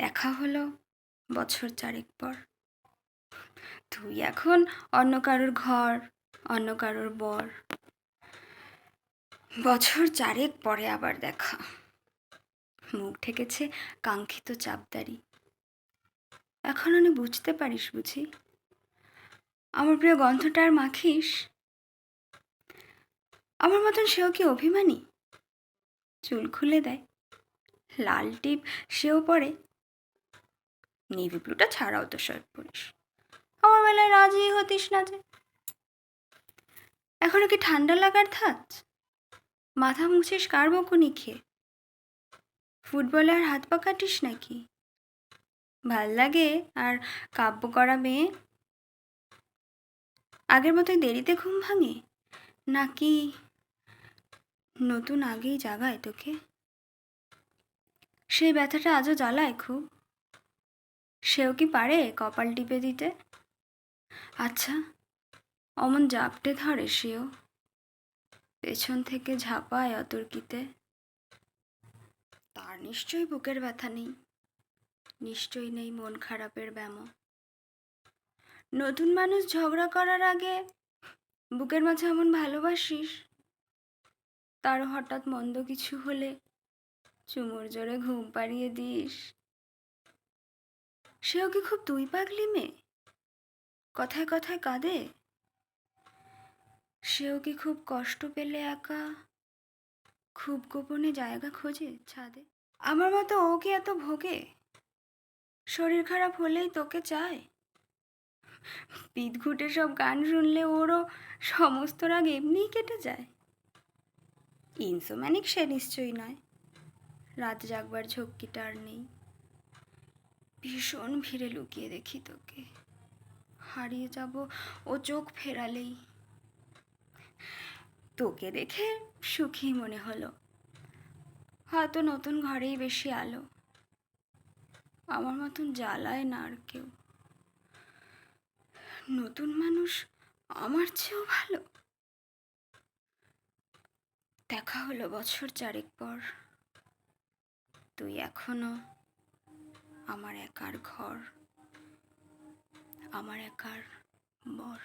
দেখা হলো বছর চারেক পর। তুই এখন অন্য কারোর ঘর, অন্য কারোর বর। বছর চারেক পরে আবার দেখা, মুখ ঠেকেছে কাঙ্ক্ষিত চাপদারি। এখন আমি বুঝতে পারিস বুঝি, আমার প্রিয় গন্ধটা আর মাখিস? আমার মতন সেও কি অভিমানী? চুল খুলে দেয়, লাল টিপ সেও পরে। নেভি ব্লুটা ছাড়াও তো শার্ট পরিস, আমার বেলায় রাজি হতিস না যে। এখনো কি ঠান্ডা লাগার ধাঁচ? মাথা মুছিস কার বকুনি খেয়ে? ফুটবলে আর হাত পা কাটিস নাকি? ভাল লাগে আর কাব্য করা মেয়ে? আগের মতোই দেরিতে ঘুম ভাঙে, নাকি নতুন আগেই জাগায় তোকে? সেই ব্যথাটা আজও জ্বালায় খুব। সেও কি পারে কপাল টিপে দিতে? আচ্ছা, অমন জাপটে ধরে সেও, পেছন থেকে ঝাঁপায় অতর্কিতে। তার নিশ্চয়ই বুকের ব্যথা নেই, নিশ্চয়ই নেই মন খারাপের ব্যামো। নতুন মানুষ ঝগড়া করার আগে বুকের মাঝে এমন ভালোবাসিস, তারও হঠাৎ মন্দ কিছু হলে চুমুর জোরে ঘুম পাড়িয়ে দিস। সেও কি খুব তুই পাগলি মেয়ে, কথায় কথায় কাঁদে? সেও কি খুব কষ্ট পেলে একা খুব গোপনে জায়গা খোঁজে ছাদে? আমার মতো ও কি এত ভোগে, শরীর খারাপ হলেই তোকে চায়? পিঠ ঘুটে সব গান শুনলে ওরও সমস্ত রাগ এমনিই কেটে যায়। ইনসোম্যানিক সে নিশ্চয়ই নয়, রাত জাগবার ঝক্কিটা আর নেই। ভীষণ ভিড়ে লুকিয়ে দেখি তোকে, হারিয়ে যাব ও চোখ ফেরালেই। তোকে দেখে সুখী মনে হলো, হয়তো নতুন ঘরেই বেশি আলো। আমার মতন জ্বালায় না আর কেউ, নতুন মানুষ আমার চেয়েও ভালো। দেখা হলো বছর চারেক পর, তুই এখনো আমার একার ঘর, আমার একার বর।